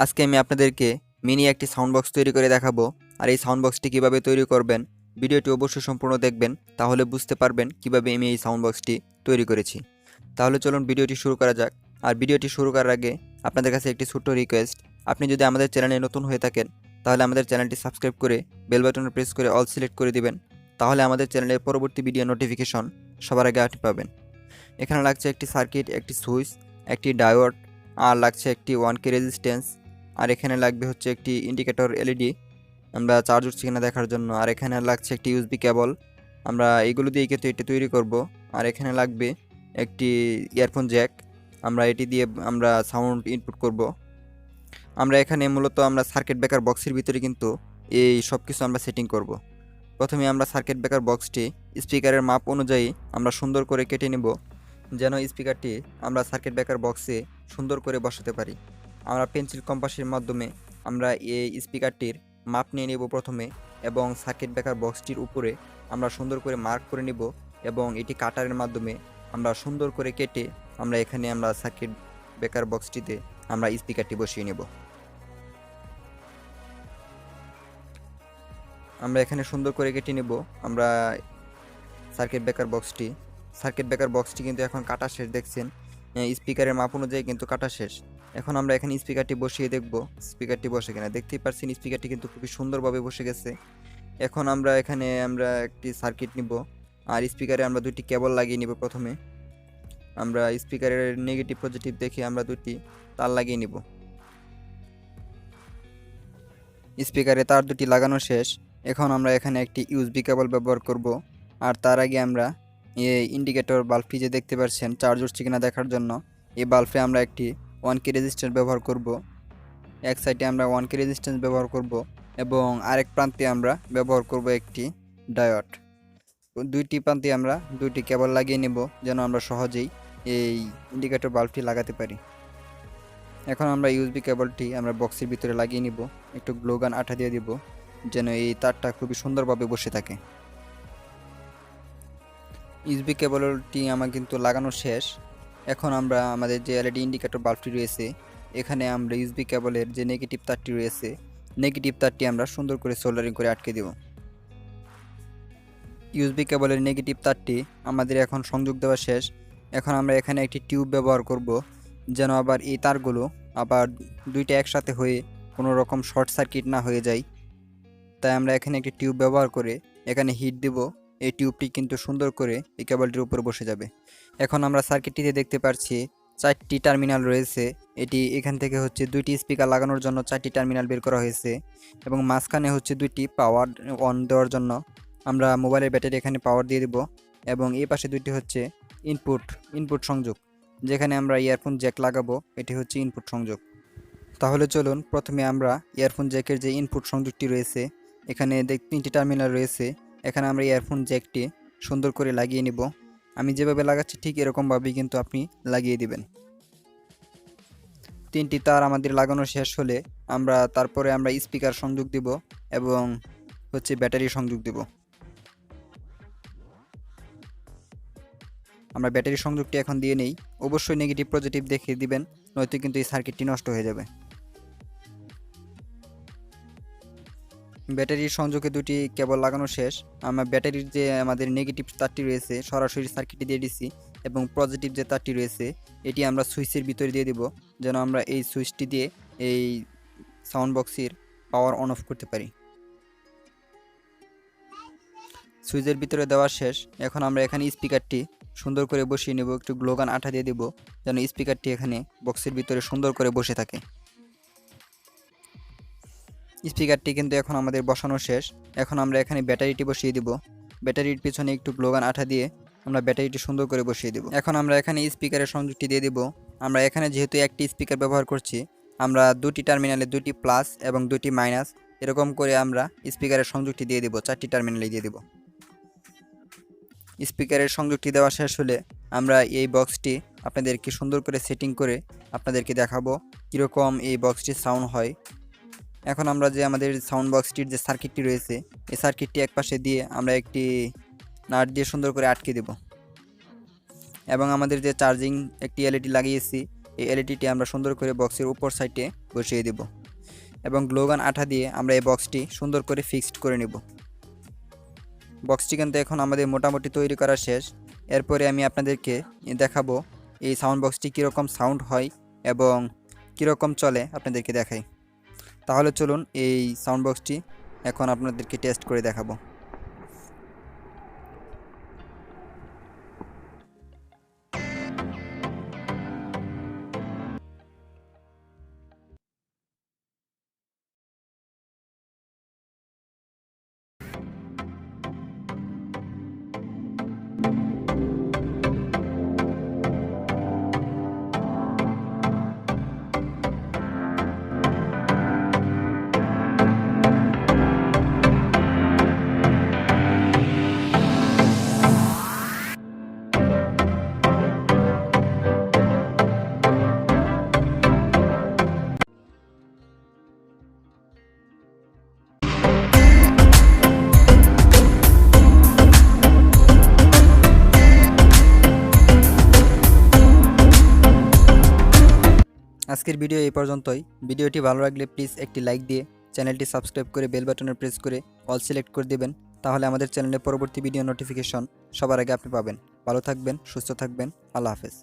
আজকে আমি আপনাদেরকে মিনি একটি সাউন্ড বক্স তৈরি করে দেখাবো। আর এই সাউন্ড বক্সটি কিভাবে তৈরি করবেন, ভিডিওটি অবশ্যই সম্পূর্ণ দেখবেন, তাহলে বুঝতে পারবেন কিভাবে আমি এই সাউন্ড বক্সটি তৈরি করেছি। তাহলে চলুন ভিডিওটি শুরু করা যাক। আর ভিডিওটি শুরু করার আগে আপনাদের কাছে একটি ছোট্ট রিকোয়েস্ট, আপনি যদি আমাদের চ্যানেলে নতুন হয়ে থাকেন তাহলে আমাদের চ্যানেলটি সাবস্ক্রাইব করে বেল বাটনে প্রেস করে অল সিলেক্ট করে দিবেন। তাহলে আমাদের চ্যানেলের পরবর্তী ভিডিও নোটিফিকেশন সবার আগে আপনি পাবেন। এখানে লাগছে একটি সার্কিট, একটি সুইচ, একটি ডায়োড, আর লাগছে একটি 1K রেজিস্ট্যান্স, আর এখানে লাগবে হচ্ছে একটি ইন্ডিকেটর এলইডি আমরা চার্জ হচ্ছে কিনা দেখার জন্য, আর এখানে লাগছে একটি ইউএসবি কেবল। আমরা এইগুলো দিয়ে কিন্তু এটি তৈরি করব। আর এখানে লাগবে একটি ইয়ারফোন জ্যাক, আমরা এটি দিয়ে আমরা সাউন্ড ইনপুট করব। আমরা এখানে মূলত আমরা সার্কিট ব্রেকার বক্সের ভিতরে কিন্তু এই সব কিছু আমরা সেটিং করব। প্রথমে আমরা সার্কিট ব্রেকার বক্সটি স্পিকারের মাপ অনুযায়ী আমরা সুন্দর করে কেটে নেব, যেন স্পিকারটি আমরা সার্কিট ব্রেকার বক্সে সুন্দর করে বসাতে পারি। আমরা পেন্সিল কম্পাসের মাধ্যমে আমরা এই স্পিকারটির মাপ নিয়ে নেব প্রথমে, এবং সার্কিট ব্রেকার বক্সটির উপরে আমরা সুন্দর করে মার্ক করে নেব, এবং এটি কাটারের মাধ্যমে আমরা সুন্দর করে কেটে আমরা এখানে আমরা সার্কিট ব্রেকার বক্সটিতে আমরা স্পিকারটি বসিয়ে নেব। আমরা এখানে সুন্দর করে কেটে নেব আমরা সার্কিট ব্রেকার বক্সটি কিন্তু এখন কাটা শেষ, দেখছেন স্পিকারের মাপ অনুযায়ী কিন্তু কাটা শেষ। এখন আমরা এখানে স্পিকারটি বসিয়ে দেখব স্পিকারটি বসে কিনা। দেখতেই পাচ্ছেন স্পিকারটি কিন্তু খুবই সুন্দরভাবে বসে গেছে। এখন আমরা এখানে আমরা একটি সার্কিট নিব, আর স্পিকারে আমরা দুটি কেবল লাগিয়ে নিব। প্রথমে আমরা স্পিকারের নেগেটিভ পজিটিভ দেখে আমরা দুটি তার লাগিয়ে নিব। স্পিকারে তার দুটি লাগানো শেষ। এখন আমরা এখানে একটি ইউএসবি কেবল ব্যবহার করব। আর তার আগে আমরা এই ইন্ডিকেটর বাল্বটি যে দেখতে পাচ্ছেন চার্জ হচ্ছে কিনা দেখার জন্য, এই বাল্বে আমরা একটি 1K রেজিস্ট্যান্স ব্যবহার করব। এক সাইডে আমরা 1K রেজিস্ট্যান্স ব্যবহার করব, এবং আরেক প্রান্তে আমরা ব্যবহার করব একটি ডায়োড। দুইটি প্রান্তে আমরা দুইটি কেবল লাগিয়ে নেব, যেন আমরা সহজেই এই ইন্ডিকেটর বাল্বটি লাগাতে পারি। এখন আমরা ইউএসবি কেবলটি আমরা বক্সের ভিতরে লাগিয়ে নিব, একটু গ্লো গান আঠা দিয়ে দিব, যেন এই তারটা খুবই সুন্দরভাবে বসে থাকে। ইউএসবি কেবলটি আমার কিন্তু লাগানো শেষ। এখন আমরা আমাদের যে এলইডি ইন্ডিকেটর বাল্বটি রয়েছে, এখানে আমরা ইউএসবি কেবলের যে নেগেটিভ তারটি রয়েছে, নেগেটিভ তারটি আমরা সুন্দর করে সোল্ডারিং করে আটকে দেব। ইউএসবি কেবলের নেগেটিভ তারটি আমাদের এখন সংযোগ দেওয়া শেষ। এখন আমরা এখানে একটি টিউব ব্যবহার করব, যেন আবার এই তারগুলো আবার দুইটা একসাথে হয়ে কোনো রকম শর্ট সার্কিট না হয়ে যায়। তাই আমরা এখানে একটি টিউব ব্যবহার করে এখানে হিট দেব। এই টিউবটি কিন্তু সুন্দর করে এই কেবলটির উপরে বসে যাবে। এখন আমরা সার্কিটটিতে দেখতে পাচ্ছি 4টি টার্মিনাল রয়েছে। এটি এখান থেকে হচ্ছে দুইটি স্পিকার লাগানোর জন্য 4টি টার্মিনাল বের করা হয়েছে, এবং মাঝখানে হচ্ছে দুইটি পাওয়ার অন দেওয়ার জন্য আমরা মোবাইলের ব্যাটারি এখানে পাওয়ার দিয়ে দেব, এবং এই পাশে দুইটি হচ্ছে ইনপুট সংযোগ, যেখানে আমরা ইয়ারফোন জ্যাক লাগাবো। এটি হচ্ছে ইনপুট সংযোগ। তাহলে চলুন প্রথমে আমরা ইয়ারফোন জ্যাকের যে ইনপুট সংযোগটি রয়েছে, এখানে 3টি টার্মিনাল রয়েছে, এখানে আমরা ইয়ারফোন জ্যাকটি সুন্দর করে লাগিয়ে নিব। আমি যেভাবে লাগাচ্ছি ঠিক এরকমভাবেই কিন্তু আপনি লাগিয়ে দিবেন। 3টি তার আমাদের লাগানো শেষ হলে তারপরে আমরা স্পিকার সংযোগ দিব, এবং হচ্ছে ব্যাটারি সংযোগ দিব। আমরা ব্যাটারি সংযোগটি এখন দিয়ে নেই। অবশ্যই নেগেটিভ পজিটিভ দেখে দিবেন, নয়তো কিন্তু এই সার্কিটটি নষ্ট হয়ে যাবে। ব্যাটারির সংযোগে দুটি কেবল লাগানো শেষ। আমরা ব্যাটারির যে আমাদের নেগেটিভ তারটি রয়েছে সরাসরি সার্কিটে দিয়ে দিছি, এবং পজিটিভ যে তারটি রয়েছে এটি আমরা সুইচের ভিতরে দিয়ে দেব, যেন আমরা এই সুইচটি দিয়ে এই সাউন্ড বক্সের পাওয়ার অন অফ করতে পারি। সুইচের ভিতরে দেওয়া শেষ। এখন আমরা এখানে স্পিকারটি সুন্দর করে বসিয়ে নেব, একটু গ্লোগান আঠা দিয়ে দেব, যেন স্পিকারটি এখানে বক্সের ভিতরে সুন্দর করে বসে থাকে। স্পিকারটি কিন্তু এখন আমাদের বসানো শেষ। এখন আমরা এখানে ব্যাটারিটি বসিয়ে দিব। ব্যাটারির পিছনে একটু গ্লোগান আঠা দিয়ে আমরা ব্যাটারিটি সুন্দর করে বসিয়ে দেব। এখন আমরা এখানে স্পিকারের সংযোগটি দিয়ে দেব। আমরা এখানে যেহেতু একটি স্পিকার ব্যবহার করছি, আমরা দুটি টার্মিনালে দুটি প্লাস এবং দুটি মাইনাস এরকম করে আমরা স্পিকারের সংযোগটি দিয়ে দেব, 4টি টার্মিনালে দিয়ে দেব। স্পিকারের সংযোগটি দেওয়া শেষ হলে আমরা এই বক্সটি আপনাদেরকে সুন্দর করে সেটিং করে আপনাদেরকে দেখাবো কীরকম এই বক্সটির সাউন্ড হয়। এখন আমরা যে আমাদের সাউন্ড বক্সটির যে সার্কিটটি রয়েছে, এই সার্কিটটি একপাশে দিয়ে আমরা একটি নাট দিয়ে সুন্দর করে আটকে দেব, এবং আমাদের যে চার্জিং একটি এলইডি লাগিয়েছি এই এলইডিটি আমরা সুন্দর করে বক্সের উপর সাইডে বসিয়ে দেব এবং গ্লুগান আঠা দিয়ে আমরা এই বক্সটি সুন্দর করে ফিক্সড করে নেব। বক্সটি কিন্তু এখন আমাদের মোটামুটি তৈরি করা শেষ। এরপরে আমি আপনাদেরকে দেখাবো এই সাউন্ড বক্সটি কীরকম সাউন্ড হয় এবং কীরকম চলে আপনাদেরকে দেখাই। তাহলে চলুন এই সাউন্ড বক্সটি এখন আপনাদেরকে টেস্ট করে দেখাবো। আজকের ভিডিও এই পর্যন্তই। ভিডিওটি ভালো লাগলে প্লিজ একটি লাইক দিয়ে চ্যানেলটি সাবস্ক্রাইব করে বেল বাটনে প্রেস করে অল সিলেক্ট করে দেবেন। তাহলে আমাদের চ্যানেলে পরবর্তী ভিডিও নোটিফিকেশন সবার আগে আপনি পাবেন। ভালো থাকবেন, সুস্থ থাকবেন। আল্লাহ হাফেজ।